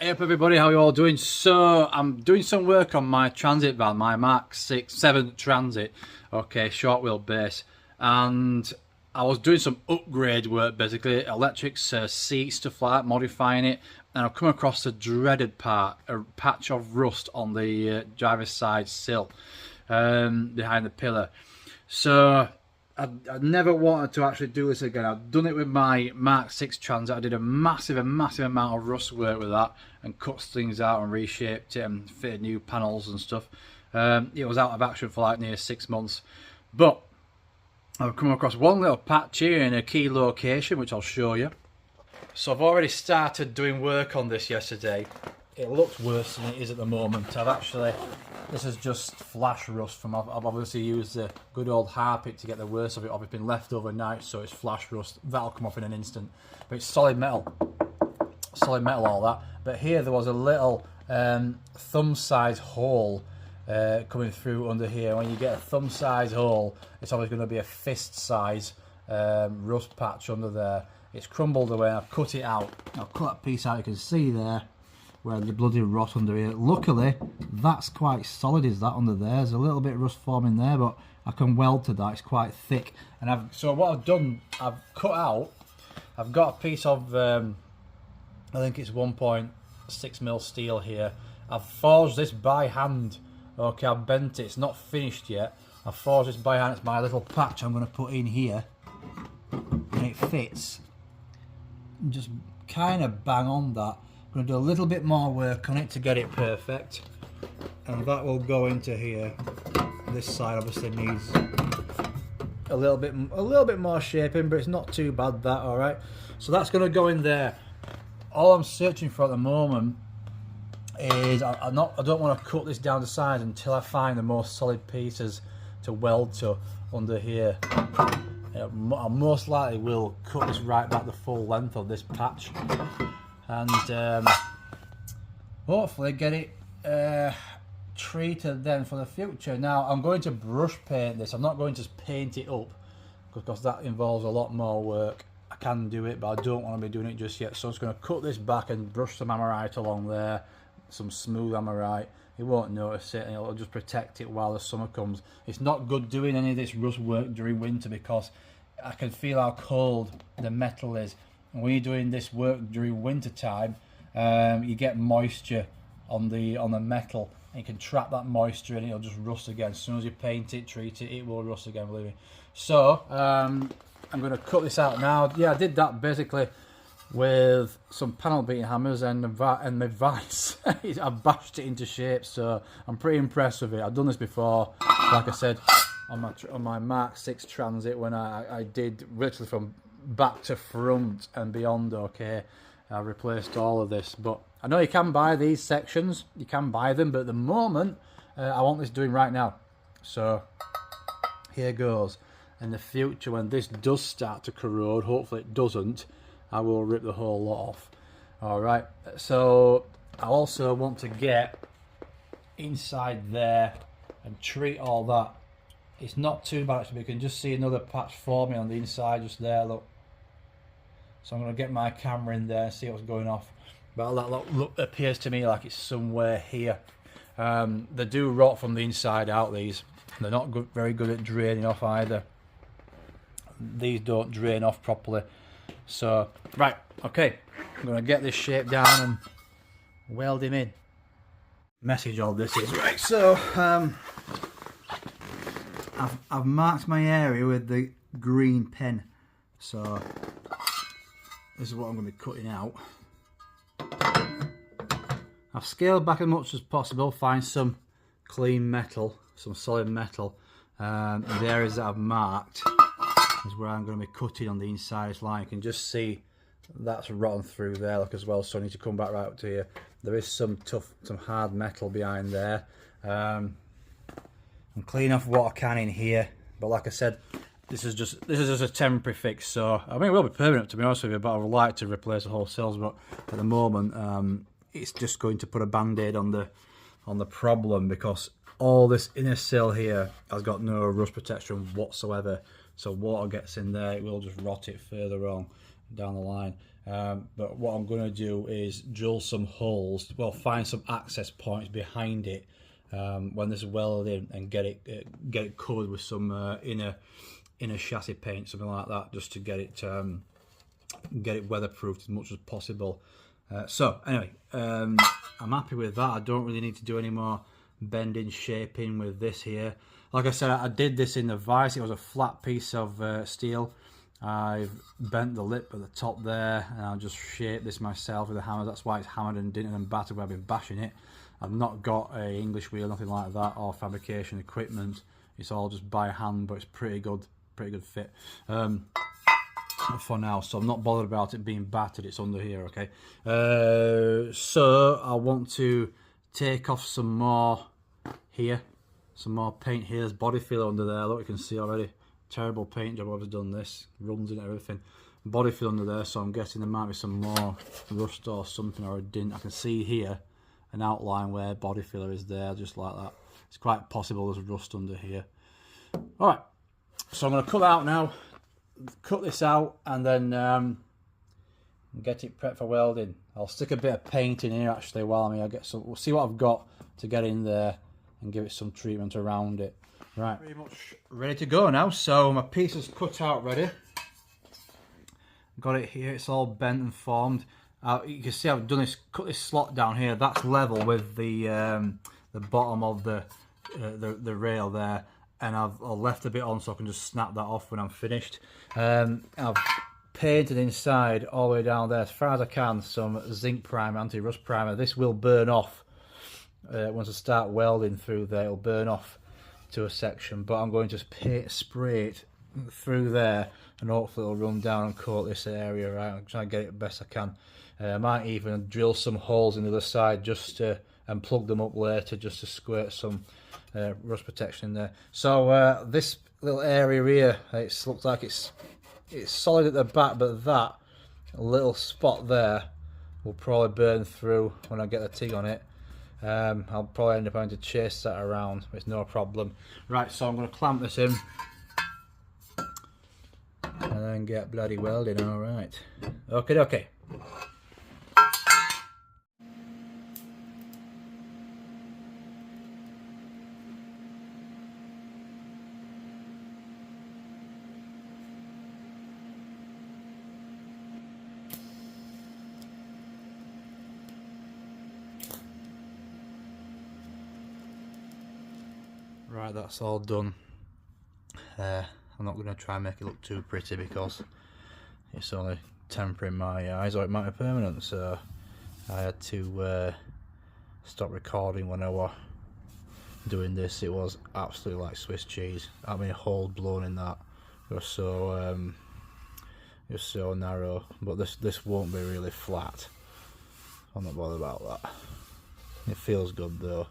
Hey up everybody, how are you all doing? So I'm doing some work on my transit van, my MK7 transit, okay, short wheelbase, and I was doing some upgrade work, basically electrics, seats, stuff like that, modifying it, and I've come across the dreaded part, a patch of rust on the driver's side sill behind the pillar. So I never wanted to actually do this again. I've done it with my MK6 Transit. I did a massive amount of rust work with that and cut things out and reshaped it and fitted new panels and stuff. It was out of action for like near 6 months. But I've come across one little patch here in a key location, which I'll show you. So I've already started doing work on this yesterday. It looks worse than it is at the moment. This is just flash rust from, I've obviously used the good old harpic to get the worst of it off. It's been left overnight, so it's flash rust. That'll come off in an instant. But it's solid metal all that. But here there was a little thumb size hole coming through under here. When you get a thumb size hole, it's always going to be a fist size rust patch under there. It's crumbled away. I've cut it out. I'll cut that piece out. You can see there where the bloody rot under here. Luckily, that's quite solid, is that under there. There's a little bit of rust forming there, but I can weld to that. It's quite thick. And so what I've done, I've cut out, I've got a piece of, I think it's 1.6mm steel here. I've forged this by hand. Okay, I've bent it. It's not finished yet. I've forged this by hand. It's my little patch I'm going to put in here. And it fits. And just kind of bang on that. I'm going to do a little bit more work on it to get it perfect, and that will go into here. This side obviously needs a little bit more shaping, but it's not too bad, that. All right, so that's going to go in there. All I'm searching for at the moment is I don't want to cut this down to size until I find the most solid pieces to weld to under here. I most likely will cut this right back the full length of this patch, and hopefully get it treated then for the future. Now I'm going to brush paint this. I'm not going to paint it up because that involves a lot more work. I can do it, but I don't want to be doing it just yet. So I'm just going to cut this back and brush some amorite along there, some smooth amorite. It won't notice it, and it'll just protect it while the summer comes. It's not good doing any of this rust work during winter because I can feel how cold the metal is. And when you're doing this work during winter time, you get moisture on the metal, and you can trap that moisture and it'll just rust again. As soon as you paint it, treat it, it will rust again, believe me. So I'm going to cut this out now. Yeah, I did that basically with some panel beating hammers and my vise. I bashed it into shape, so I'm pretty impressed with it. I've done this before, like I said, on my MK6 Transit, when I did literally from back to front and beyond. Okay, I replaced all of this, but I know you can buy these sections, you can buy them, but at the moment I want this doing right now. So here goes. In the future, when this does start to corrode, hopefully it doesn't, I will rip the whole lot off. Alright, so I also want to get inside there and treat all that. It's not too bad actually. You can just see another patch forming on the inside just there, look. So I'm going to get my camera in there and see what's going off. But that look appears to me like it's somewhere here. They do rot from the inside out, these. They're not very good at draining off either. These don't drain off properly. So, right, okay. I'm going to get this shape down and weld him in. Message all this is, right, so I've marked my area with the green pen. So this is what I'm going to be cutting out. I've scaled back as much as possible, find some clean metal, some solid metal. The areas that I've marked is where I'm going to be cutting on the inside of this line. You can just see that's rotten through there, look, as well, so I need to come back right up to here. There is some hard metal behind there. I'm cleaning off what I can in here, but like I said, this is just a temporary fix. So I mean, it will be permanent, to be honest with you, but I would like to replace the whole sills, but at the moment it's just going to put a band-aid on the problem, because all this inner sill here has got no rust protection whatsoever. So water gets in there, it will just rot it further on down the line. But what I'm going to do is drill some holes, well, find some access points behind it when this is welded in, and get it covered with some inner chassis paint, something like that, just to get it weatherproofed as much as possible. So anyway, I'm happy with that. I don't really need to do any more bending, shaping with this here. Like I said, I did this in the vise. It was a flat piece of steel. I've bent the lip at the top there, and I'll just shape this myself with a hammer. That's why it's hammered and dinted and battered where I've been bashing it. I've not got a English wheel, nothing like that, or fabrication equipment. It's all just by hand, but it's pretty good fit for now. So I'm not bothered about it being battered. It's under here, okay. So I want to take off some more here, some more paint here. There's body filler under there. Look, you can see already. Terrible paint job. I've done this, runs in everything. Body filler under there, so I'm guessing there might be some more rust or something, or a dint. I can see here an outline where body filler is there, just like that. It's quite possible there's rust under here. All right, so I'm going to cut that out now, cut this out, and then get it prepped for welding. I'll stick a bit of paint in here actually while I'm here. We'll see what I've got to get in there and give it some treatment around it. Right, pretty much ready to go now. So my piece is cut out ready. Got it here. It's all bent and formed. You can see I've done this. Cut this slot down here. That's level with the bottom of the rail there, and I've left a bit on so I can just snap that off when I'm finished. I've painted inside all the way down there as far as I can some zinc primer, anti-rust primer. This will burn off once I start welding through there. It'll burn off to a section, but I'm going to spray it through there, and hopefully it'll run down and coat this area. Right, I'm trying to get it best I can. I might even drill some holes in the other side just to, and plug them up later, just to squirt some rust protection in there. So this little area here, it looks like it's solid at the back, but that little spot there will probably burn through when I get the TIG on it. I'll probably end up having to chase that around, but it's no problem. Right, so I'm going to clamp this in and then get bloody welding. All right, okay. Right, that's all done. I'm not going to try and make it look too pretty because it's only temporary in my eyes, or it might be permanent, so I had to stop recording when I was doing this. It was absolutely like Swiss cheese. I mean, a hole blown in that. It was so narrow, but this won't be really flat. I'm not bothered about that. It feels good though.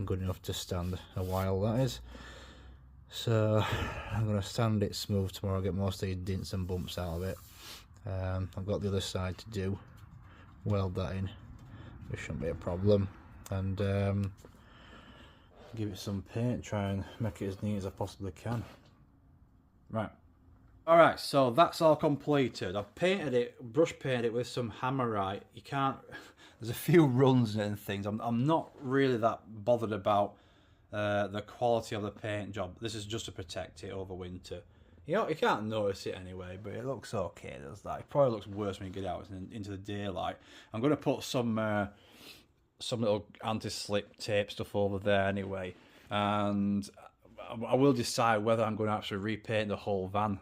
Good enough to stand a while, that is. So I'm going to sand it smooth tomorrow, get most of these dints and bumps out of it. I've got the other side to do, weld that in, which shouldn't be a problem, and give it some paint, try and make it as neat as I possibly can. Right. Alright, so that's all completed. I've painted it, brush painted it with some Hammerite. You can't, there's a few runs and things. I'm not really that bothered about the quality of the paint job. This is just to protect it over winter. You know, you can't notice it anyway, but it looks okay. It probably looks worse when you get out into the daylight. I'm going to put some little anti-slip tape stuff over there anyway, and I will decide whether I'm going to actually repaint the whole van.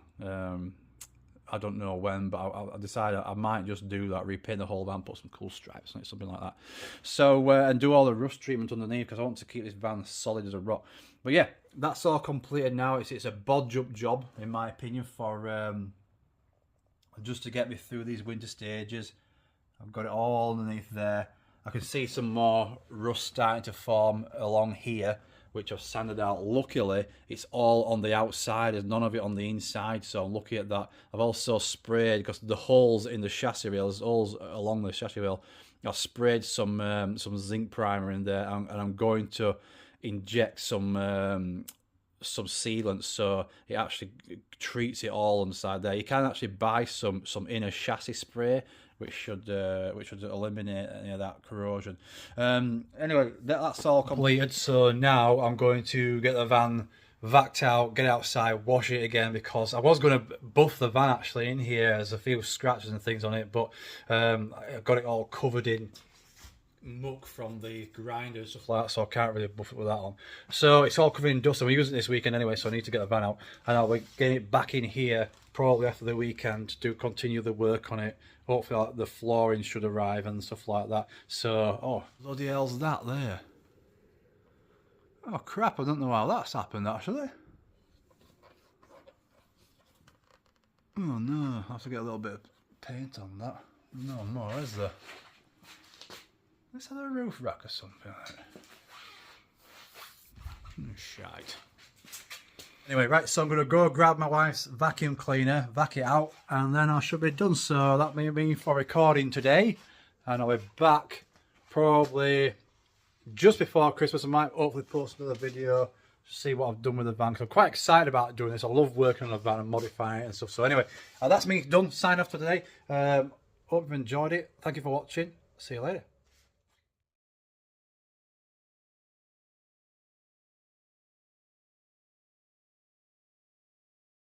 I don't know when, but I decided I might just do that, repaint the whole van, put some cool stripes on it, something like that. So, and do all the rust treatment underneath, because I want to keep this van solid as a rock. But yeah, that's all completed now. It's a bodge up job, in my opinion, for just to get me through these winter stages. I've got it all underneath there. I can see some more rust starting to form along here, which I've sanded out. Luckily, it's all on the outside. There's none of it on the inside, so I'm lucky at that. I've also sprayed, because the holes in the chassis rail, there's holes along the chassis rail, I've sprayed some zinc primer in there, and I'm going to inject some sealant, so it actually treats it all on the side there. You can actually buy some inner chassis spray, which should eliminate any of that corrosion. Anyway, that's all completed. So now I'm going to get the van vacked out, get outside, wash it again, because I was going to buff the van actually in here. There's a few scratches and things on it, but I got it all covered in muck from the grinder and stuff like that, so I can't really buff it with that on. So it's all covered in dust, and we're using it this weekend anyway, so I need to get the van out, and I'll be getting it back in here probably after the weekend to continue the work on it. Hopefully like, the flooring should arrive and stuff like that. So, oh, bloody hell's that there? Oh crap, I don't know how that's happened actually. Oh no, I have to get a little bit of paint on that. No more, is there? Is that a roof rack or something like that? Shite. Anyway, right, so I'm going to go grab my wife's vacuum cleaner, vac it out, and then I should be done. So that may be for recording today, and I'll be back probably just before Christmas. I might hopefully post another video to see what I've done with the van, because I'm quite excited about doing this. I love working on the van and modifying it and stuff. So anyway, that's me done. Sign off for today. Hope you've enjoyed it. Thank you for watching. See you later.